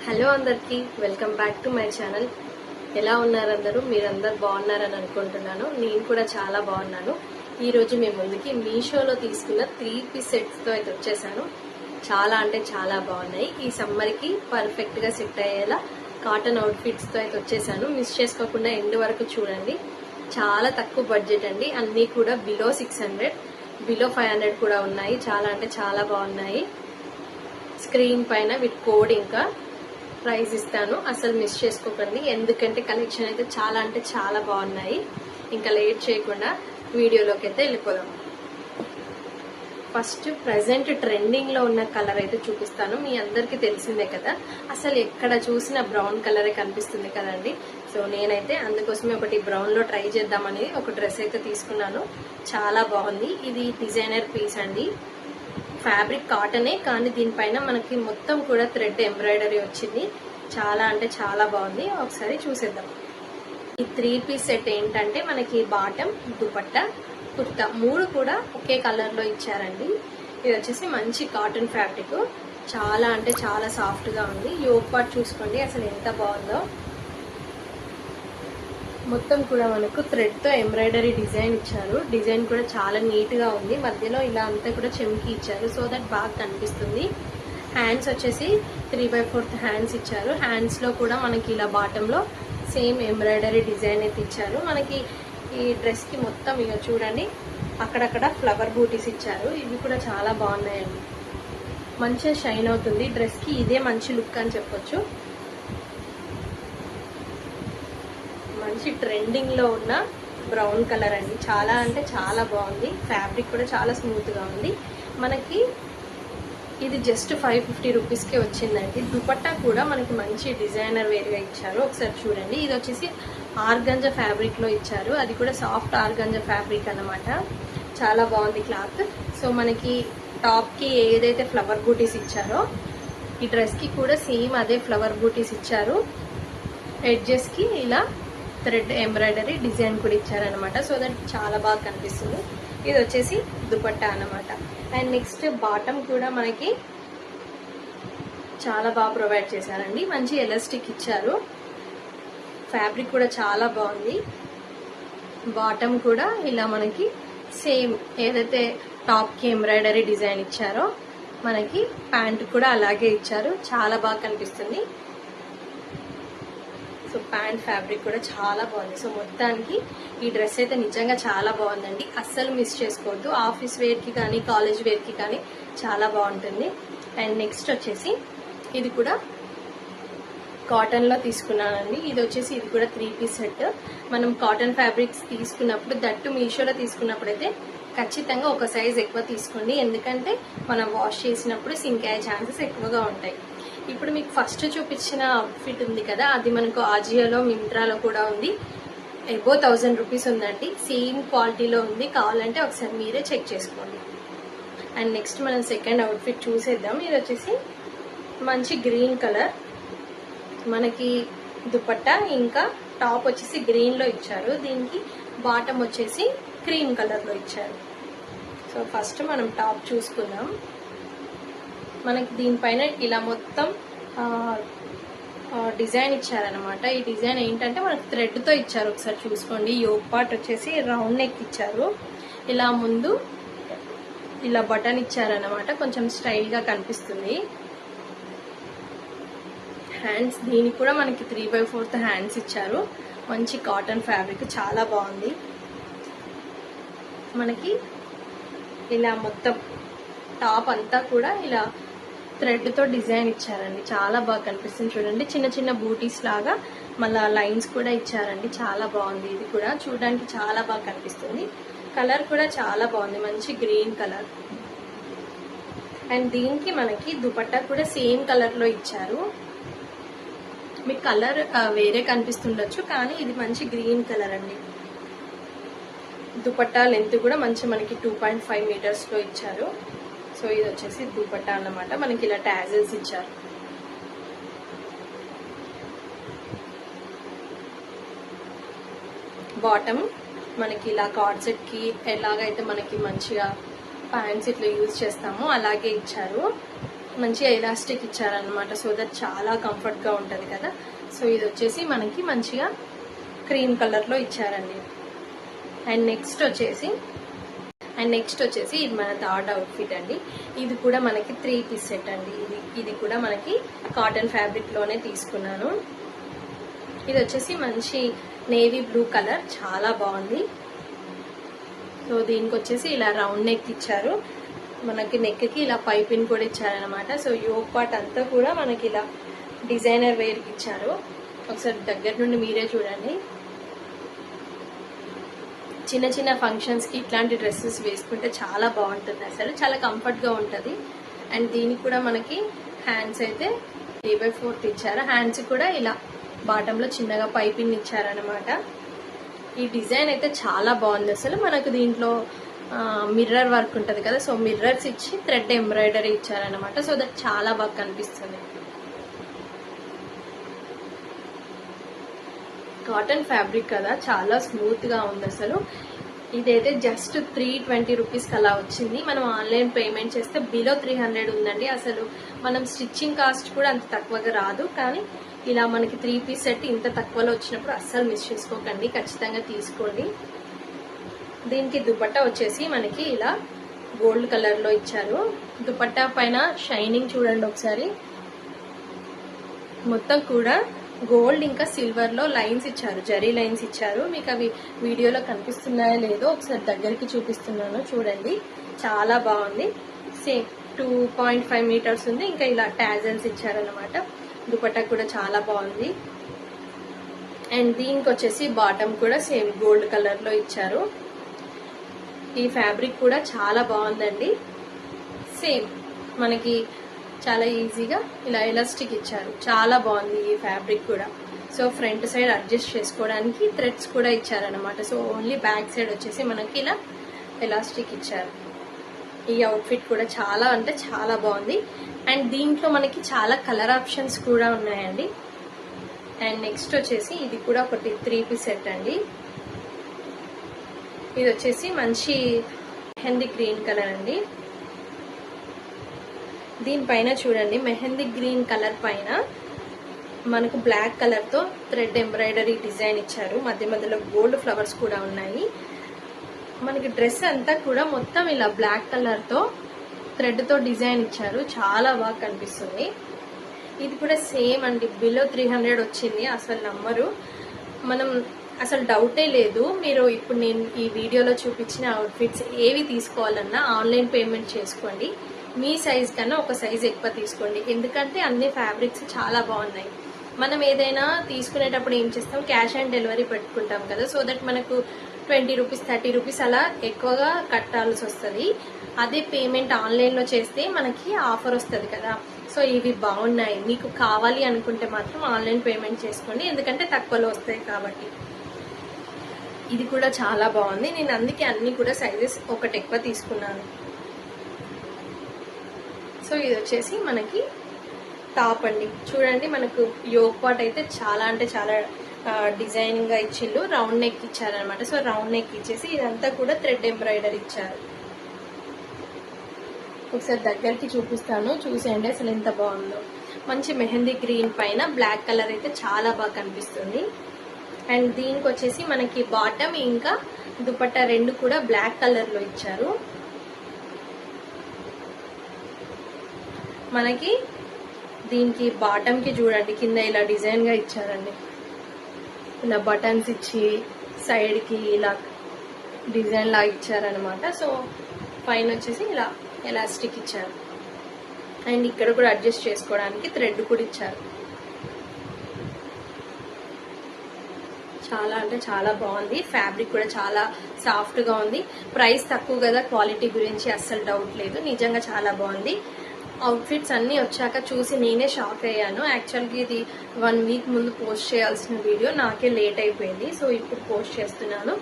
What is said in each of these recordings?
Hello అందరికీ welcome back to my channel. ఎలా ఉన్నారు అందరూ? మీరందరూ బాగున్నారని అనుకుంటున్నాను. నేను కూడా చాలా బాగున్నాను. ఈరోజు మేము ముందుకి మీషోలో తీసుకున్న 3-piece సెట్స్తో అయితే వచ్చేసాను. చాలా అంటే చాలా బాగున్నాయి. ఈ సమ్మర్కి పర్ఫెక్ట్గా సెట్ అయ్యేలా కాటన్ అవుట్ఫిట్స్తో అయితే వచ్చేసాను. మిస్ చేసుకోకుండా ఎండ్ వరకు చూడండి. చాలా తక్కువ బడ్జెట్ అండి. అన్నీ కూడా బిలో 600, బిలో 500 కూడా ఉన్నాయి. చాలా అంటే చాలా బాగున్నాయి. స్క్రీన్ పైన వీటి కోడ్ ఇంకా ప్రైస్ ఇస్తాను, అసలు మిస్ చేసుకోకండి. ఎందుకంటే కలెక్షన్ అయితే చాలా అంటే చాలా బాగున్నాయి. ఇంకా లేట్ చేయకుండా వీడియోలోకి అయితే వెళ్ళిపోదాం. ఫస్ట్ ప్రజెంట్ ట్రెండింగ్ లో ఉన్న కలర్ అయితే చూపిస్తాను. మీ అందరికీ తెలిసిందే కదా, అసలు ఎక్కడ చూసినా బ్రౌన్ కలరే కనిపిస్తుంది కదండి. సో నేనైతే అందుకోసమే ఒకటి బ్రౌన్ లో ట్రై చేద్దామని ఒక డ్రెస్ అయితే తీసుకున్నాను. చాలా బాగుంది. ఇది డిజైనర్ పీస్ అండి. ఫ్యాబ్రిక్ కాటనే, కానీ దీనిపైన మనకి మొత్తం కూడా థ్రెడ్ ఎంబ్రాయిడరీ వచ్చింది. చాలా అంటే చాలా బాగుంది. ఒకసారి చూసేద్దాం. ఈ 3-piece సెట్ ఏంటంటే మనకి బాటమ్, దుపట్టా, కుర్తా 3 కూడా ఒకే కలర్ లో ఇచ్చారండి. ఇది వచ్చేసి మంచి కాటన్ ఫ్యాబ్రిక్. చాలా అంటే చాలా సాఫ్ట్ గా ఉంది. యోగ్ పార్ట్ చూసుకోండి అసలు ఎంత బాగుందో. మొత్తం కూడా మనకు థ్రెడ్ తో ఎంబ్రాయిడరీ డిజైన్ ఇచ్చారు. డిజైన్ కూడా చాలా నీట్ గా ఉంది. మధ్యలో ఇలా అంతా కూడా చెమ్కి ఇచ్చారు, సో దట్ బాగా కనిపిస్తుంది. హ్యాండ్స్ వచ్చేసి 3/4 హ్యాండ్స్ ఇచ్చారు. హ్యాండ్స్ లో కూడా మనకి ఇలా బాటమ్ లో సేమ్ ఎంబ్రాయిడరీ డిజైన్ అయితే ఇచ్చారు. మనకి ఈ డ్రెస్ కి మొత్తం ఇక చూడండి అక్కడక్కడ ఫ్లవర్ బూటీస్ ఇచ్చారు. ఇవి కూడా చాలా బాగున్నాయండి. మంచిగా షైన్ అవుతుంది డ్రెస్ కి. ఇదే మంచి లుక్ అని చెప్పొచ్చు. మంచి ట్రెండింగ్ లో ఉన్న బ్రౌన్ కలర్ అండి. చాలా అంటే చాలా బాగుంది. ఫ్యాబ్రిక్ కూడా చాలా స్మూత్ గా ఉంది. మనకి ఇది జస్ట్ 550 రూపీస్కే వచ్చిందండి. దుపట్టా కూడా మనకి మంచి డిజైనర్ వేర్గా ఇచ్చారు. ఒకసారి చూడండి. ఇది వచ్చేసి ఆర్గంజా ఫ్యాబ్రిక్ లో ఇచ్చారు. అది కూడా సాఫ్ట్ ఆర్గంజా ఫ్యాబ్రిక్ అన్నమాట. చాలా బాగుంది క్లాత్. సో మనకి టాప్ కి ఏదైతే ఫ్లవర్ బూటీస్ ఇచ్చారో ఈ డ్రెస్ కి కూడా సేమ్ అదే ఫ్లవర్ బూటీస్ ఇచ్చారు. ఎడ్జెస్ కి ఇలా థ్రెడ్ ఎంబ్రాయిడరీ డిజైన్ కూడా ఇచ్చారనమాట. సో దట్ చాలా బాగా కనిపిస్తుంది. ఇది వచ్చేసి దుపట్టా అన్నమాట. అండ్ నెక్స్ట్ బాటమ్ కూడా మనకి చాలా బాగా ప్రొవైడ్ చేశారండి. మంచి ఎలాస్టిక్ ఇచ్చారు. ఫ్యాబ్రిక్ కూడా చాలా బాగుంది. బాటమ్ కూడా ఇలా మనకి సేమ్ ఏదైతే టాప్ కి ఎంబ్రాయిడరీ డిజైన్ ఇచ్చారో మనకి ప్యాంట్ కూడా అలాగే ఇచ్చారు. చాలా బాగా కనిపిస్తుంది. సో ప్యాంట్ ఫ్యాబ్రిక్ కూడా చాలా బాగుంది. సో మొత్తానికి ఈ డ్రెస్ అయితే నిజంగా చాలా బాగుందండి. అస్సలు మిస్ చేసుకోవద్దు. ఆఫీస్ వేర్ కి కానీ కాలేజ్ వేర్ కి కానీ చాలా బాగుంటుంది. అండ్ నెక్స్ట్ వచ్చేసి ఇది కూడా కాటన్ లో తీసుకున్నానండి. ఇది వచ్చేసి ఇది కూడా 3-piece సెట్. మనం కాటన్ ఫ్యాబ్రిక్స్ తీసుకున్నప్పుడు, దట్టు మీషోలో తీసుకున్నప్పుడు అయితే ఖచ్చితంగా ఒక సైజ్ ఎక్కువ తీసుకోండి. ఎందుకంటే మనం వాష్ చేసినప్పుడు సింక్ అయ్యే ఛాన్సెస్ ఎక్కువగా ఉంటాయి. ఇప్పుడు మీకు ఫస్ట్ చూపించిన అవుట్ఫిట్ ఉంది కదా, అది మనకు ఆజియోలో, మింత్రాలో కూడా ఉంది. ఎబో 1000 రూపీస్ ఉందండి. సేమ్ క్వాలిటీలో ఉంది. కావాలంటే ఒకసారి మీరే చెక్ చేసుకోండి. అండ్ నెక్స్ట్ మనం సెకండ్ అవుట్ఫిట్ చూసేద్దాం. ఇది వచ్చేసి మంచి గ్రీన్ కలర్. మనకి దుపట్టా ఇంకా టాప్ వచ్చేసి గ్రీన్ లో ఇచ్చారు. దీనికి బాటమ్ వచ్చేసి క్రీమ్ కలర్ లో ఇచ్చారు. సో ఫస్ట్ మనం టాప్ చూసుకుందాం. మనకి దీనిపైన ఇలా మొత్తం డిజైన్ ఇచ్చారనమాట. ఈ డిజైన్ ఏంటంటే మనకి థ్రెడ్ తో ఇచ్చారు. ఒకసారి చూసుకోండి. యోగ్ పార్ట్ వచ్చేసి రౌండ్ నెక్ ఇచ్చారు. ఇలా ముందు ఇలా బటన్ ఇచ్చారనమాట. కొంచెం స్టైల్ గా కనిపిస్తుంది. హ్యాండ్స్ దీనికి కూడా మనకి 3/4 హ్యాండ్స్ ఇచ్చారు. మంచి కాటన్ ఫ్యాబ్రిక్ చాలా బాగుంది. మనకి ఇలా మొత్తం టాప్ అంతా కూడా ఇలా థ్రెడ్ తో డిజైన్ ఇచ్చారండి. చాలా బాగా కనిపిస్తుంది. చూడండి చిన్న చిన్న బూటీస్ లాగా మళ్ళా లైన్స్ కూడా ఇచ్చారండి. చాలా బాగుంది. ఇది కూడా చూడడానికి చాలా బాగా కనిపిస్తుంది. కలర్ కూడా చాలా బాగుంది. మంచి గ్రీన్ కలర్. అండ్ దీనికి మనకి దుపట్టా కూడా సేమ్ కలర్ లో ఇచ్చారు. మీకు కలర్ వేరే కనిపిస్తుండొచ్చు, కానీ ఇది మంచి గ్రీన్ కలర్ అండి. దుపట్టా లెంత్ కూడా మంచి మనకి 2.5 మీటర్స్ లో ఇచ్చారు. సో ఇది వచ్చేసి దుపట్టా అన్నమాట. మనకి ఇలా టాజల్స్ ఇచ్చారు. బాటమ్ మనకి ఇలా కార్డ్ సెట్ కి ఎలాగైతే మనకి మంచిగా ప్యాంట్స్ ఇట్లా యూజ్ చేస్తామో అలాగే ఇచ్చారు. మంచిగా ఎలాస్టిక్ ఇచ్చారనమాట. సో దట్ చాలా కంఫర్ట్గా ఉంటుంది కదా. సో ఇది వచ్చేసి మనకి మంచిగా క్రీమ్ కలర్లో ఇచ్చారండి. అండ్ నెక్స్ట్ వచ్చేసి ఇది మన థర్డ్ అవుట్ఫిట్ అండి. ఇది కూడా మనకి 3 పీస్ సెట్ అండి. ఇది కూడా మనకి కాటన్ ఫ్యాబ్రిక్లోనే తీసుకున్నాను. ఇది వచ్చేసి మంచి నేవీ బ్లూ కలర్, చాలా బాగుంది. సో దీనికి వచ్చేసి ఇలా రౌండ్ నెక్ ఇచ్చారు. మనకి నెక్కి ఇలా పైపింగ్ కూడా ఇచ్చారనమాట. సో యోక్ పార్ట్ అంతా కూడా మనకి ఇలా డిజైనర్ వేర్కి ఇచ్చారు. ఒకసారి దగ్గర నుండి మీరే చూడండి. చిన్న చిన్న ఫంక్షన్స్కి ఇట్లాంటి డ్రెస్సెస్ వేసుకుంటే చాలా బాగుంటుంది, అసలు చాలా కంఫర్ట్గా ఉంటుంది. అండ్ దీనికి కూడా మనకి హ్యాండ్స్ అయితే 3/4 ఇచ్చారు. హ్యాండ్స్ కూడా ఇలా బాటంలో చిన్నగా పైపింగ్ ఇచ్చారనమాట. ఈ డిజైన్ అయితే చాలా బాగుంది అసలు. మనకు దీంట్లో మిర్రర్ వర్క్ ఉంటుంది కదా, సో మిర్రర్స్ ఇచ్చి థ్రెడ్ ఎంబ్రాయిడరీ ఇచ్చారనమాట. సో దట్ చాలా బాగా కనిపిస్తుంది. కాటన్ ఫ్యాబ్రిక్ కదా, చాలా స్మూత్గా ఉంది అసలు. ఇదైతే జస్ట్ 320 రూపీస్కి అలా వచ్చింది. మనం ఆన్లైన్ పేమెంట్ చేస్తే బిలో 300 ఉందండి. అసలు మనం స్టిచ్చింగ్ కాస్ట్ కూడా అంత తక్కువగా రాదు. కానీ ఇలా మనకి 3 పీస్ సెట్ ఇంత తక్కువలో వచ్చినప్పుడు అస్సలు మిస్ చేసుకోకండి, ఖచ్చితంగా తీసుకోండి. దీనికి దుపట్టా వచ్చేసి మనకి ఇలా గోల్డ్ కలర్లో ఇచ్చారు. దుపట్టా పైన షైనింగ్ చూడండి ఒకసారి. మొత్తం కూడా గోల్డ్ ఇంకా సిల్వర్ లో లైన్స్ ఇచ్చారు, జరీ లైన్స్ ఇచ్చారు. మీకు అవి వీడియోలో కనిపిస్తున్నాయో లేదో ఒకసారి దగ్గరికి చూపిస్తున్నాను చూడండి. చాలా బాగుంది. సేమ్ 2.5 మీటర్స్ ఉంది. ఇంకా ఇలా టాజల్స్ ఇచ్చారనమాట. దుపట్టా కూడా చాలా బాగుంది. అండ్ దీనికి వచ్చేసి బాటమ్ కూడా సేమ్ గోల్డ్ కలర్ లో ఇచ్చారు. ఈ ఫ్యాబ్రిక్ కూడా చాలా బాగుందండి. సేమ్ మనకి చాలా ఈజీగా ఇలా ఎలాస్టిక్ ఇచ్చారు, చాలా బాగుంది ఈ ఫ్యాబ్రిక్ కూడా. సో ఫ్రంట్ సైడ్ అడ్జస్ట్ చేసుకోవడానికి థ్రెడ్స్ కూడా ఇచ్చారనమాట. సో ఓన్లీ బ్యాక్ సైడ్ వచ్చేసి మనకి ఇలా ఎలాస్టిక్ ఇచ్చారు. ఈ అవుట్ఫిట్ కూడా చాలా అంటే చాలా బాగుంది. అండ్ దీంట్లో మనకి చాలా కలర్ ఆప్షన్స్ కూడా ఉన్నాయండి. అండ్ నెక్స్ట్ వచ్చేసి ఇది కూడా ఒకటి 3 పీస్ సెట్ అండి. ఇది వచ్చేసి మంచి మెహందీ గ్రీన్ కలర్ అండి. దీనిపైన చూడండి, మెహందీ గ్రీన్ కలర్ పైన మనకు బ్లాక్ కలర్ తో థ్రెడ్ ఎంబ్రాయిడరీ డిజైన్ ఇచ్చారు. మధ్య మధ్యలో గోల్డ్ ఫ్లవర్స్ కూడా ఉన్నాయి. మనకి డ్రెస్ అంతా కూడా మొత్తం ఇలా బ్లాక్ కలర్ తో థ్రెడ్ తో డిజైన్ ఇచ్చారు, చాలా బాగా కనిపిస్తుంది. ఇది కూడా సేమ్ అండి, బిలో 300 వచ్చింది. అసలు నమ్మరు, మనం అసలు డౌటే లేదు. మీరు ఇప్పుడు నేను ఈ వీడియోలో చూపించిన అవుట్ఫిట్స్ ఏవి తీసుకోవాలన్నా ఆన్లైన్ పేమెంట్ చేసుకోండి. మీ సైజ్ కన్నా ఒక సైజ్ ఎక్కువ తీసుకోండి, ఎందుకంటే అన్ని ఫ్యాబ్రిక్స్ చాలా బాగున్నాయి. మనం ఏదైనా తీసుకునేటప్పుడు ఏం చేస్తాం, క్యాష్ ఆన్ డెలివరీ పెట్టుకుంటాం కదా. సో దట్ మనకు 20 రూపీస్ 30 రూపీస్ అలా ఎక్కువగా కట్టాల్సి వస్తుంది. అదే పేమెంట్ ఆన్లైన్లో చేస్తే మనకి ఆఫర్ వస్తుంది కదా. సో ఇవి బాగున్నాయి, మీకు కావాలి అనుకుంటే మాత్రం ఆన్లైన్ పేమెంట్ చేసుకోండి, ఎందుకంటే తక్కువలో వస్తాయి కాబట్టి. ఇది కూడా చాలా బాగుంది. నేను అందుకే అన్ని కూడా సైజెస్ ఒకటి ఎక్కువ తీసుకున్నాను. సో ఇది వచ్చేసి మనకి టాప్ అండి. చూడండి, మనకు యోక్ పార్ట్ అయితే చాలా అంటే చాలా డిజైనింగ్ గా ఇచ్చిళ్ళు, రౌండ్ నెక్ ఇచ్చారనమాట. సో రౌండ్ నెక్ ఇచ్చేసి ఇదంతా కూడా థ్రెడ్ ఎంబ్రాయిడరీ ఇచ్చారు. ఒకసారి దగ్గరికి చూపిస్తాను, చూసేయండి అసలు ఎంత బాగుందో. మంచి మెహందీ గ్రీన్ పైన బ్లాక్ కలర్ అయితే చాలా బాగా కనిపిస్తుంది. అండ్ దీనికి వచ్చేసి మనకి బాటమ్ ఇంకా దుపట్టా రెండు కూడా బ్లాక్ కలర్ లో ఇచ్చారు. మనకి దీనికి బాటమ్ కి చూడండి కింద ఇలా డిజైన్ గా ఇచ్చారండి, ఇలా బటన్స్ ఇచ్చి సైడ్ కి ఇలా డిజైన్ లాగా ఇచ్చారనమాట. సో పైన వచ్చేసి ఇలా ఎలాస్టిక్ ఇచ్చారు. అండ్ ఇక్కడ కూడా అడ్జస్ట్ చేసుకోవడానికి థ్రెడ్ కూడా ఇచ్చారు. చాలా అంటే చాలా బాగుంది. ఫ్యాబ్రిక్ కూడా చాలా సాఫ్ట్ గా ఉంది. ప్రైస్ తక్కువ కదా, క్వాలిటీ గురించి అస్సలు డౌట్ లేదు. నిజంగా చాలా బాగుంది. అవుట్ఫిట్స్ అన్ని వచ్చాక చూసి నేనే షాక్ అయ్యాను. యాక్చువల్గా ఇది 1 వీక్ ముందు పోస్ట్ చేయాల్సిన వీడియో, నాకే లేట్ అయిపోయింది. సో ఇప్పుడు పోస్ట్ చేస్తున్నాను.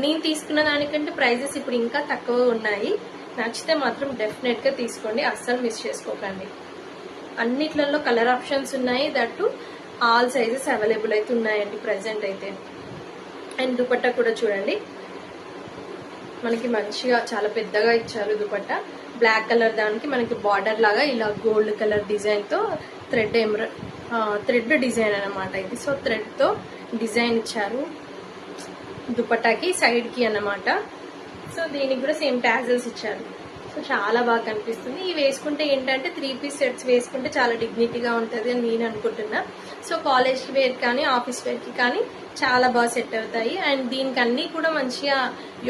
నేను తీసుకున్న దానికంటే ప్రైజెస్ ఇప్పుడు ఇంకా తక్కువ ఉన్నాయి. నచ్చితే మాత్రం డెఫినెట్ గా తీసుకోండి, అస్సలు మిస్ చేసుకోకండి. అన్నిట్లలో కలర్ ఆప్షన్స్ ఉన్నాయి, దట్టు ఆల్ సైజెస్ అవైలబుల్ అయితే ఉన్నాయండి ప్రెసెంట్ అయితే. అండ్ దుపట్టా కూడా చూడండి, మనకి మంచిగా చాలా పెద్దగా ఇచ్చారు దుపట్టా. బ్లాక్ కలర్ దానికి మనకి బార్డర్ లాగా ఇలా గోల్డ్ కలర్ డిజైన్ తో థ్రెడ్ డిజైన్ అన్నమాట ఇది. సో థ్రెడ్ తో డిజైన్ ఇచ్చారు దుపట్టాకి సైడ్ కి అన్నమాట. సో దీనికి కూడా సేమ్ టాజల్స్ ఇచ్చారు. సో చాలా బాగా కనిపిస్తుంది. ఇవి వేసుకుంటే ఏంటంటే 3 పీస్ సెట్స్ వేసుకుంటే చాలా డిగ్నిటీగా ఉంటుంది అని నేను అనుకుంటున్నా. సో కాలేజ్ వేర్ కానీ ఆఫీస్ వేర్ కి కానీ చాలా బాగా సెట్ అవుతాయి. అండ్ దీనికి అన్ని కూడా మంచిగా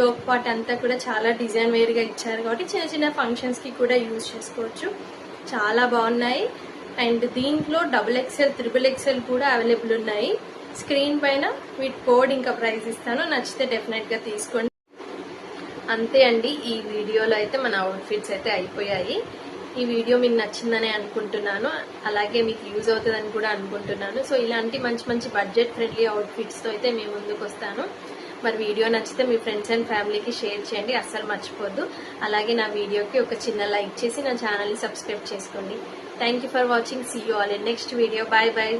యోక్ పార్ట్ అంతా కూడా చాలా డిజైన్ వేర్ గా ఇచ్చారు కాబట్టి చిన్న చిన్న ఫంక్షన్స్ కి కూడా యూజ్ చేసుకోవచ్చు. చాలా బాగున్నాయి. అండ్ దీంట్లో XXL, XXL కూడా అవైలబుల్ ఉన్నాయి. స్క్రీన్ పైన వీటి కోడ్ ఇంకా ప్రైస్ ఇస్తాను, నచ్చితే డెఫినెట్ గా తీసుకోండి. అంతే అండి, ఈ వీడియోలో అయితే మన అవుట్ఫిట్స్ అయితే అయిపోయాయి. ఈ వీడియో మీకు నచ్చిందని అనుకుంటున్నాను, అలాగే మీకు యూజ్ అవుతుందని కూడా అనుకుంటున్నాను. సో ఇలాంటి మంచి మంచి బడ్జెట్ ఫ్రెండ్లీ అవుట్ఫిట్స్ తో అయితే మేము ముందుకు వస్తాను. మరి వీడియో నచ్చితే మీ ఫ్రెండ్స్ అండ్ ఫ్యామిలీకి షేర్ చేయండి, అస్సలు మర్చిపోద్దు. అలాగే నా వీడియోకి ఒక చిన్న లైక్ చేసి నా ఛానల్ని సబ్స్క్రైబ్ చేసుకోండి. Thank you for watching. See you all in next video. Bye bye.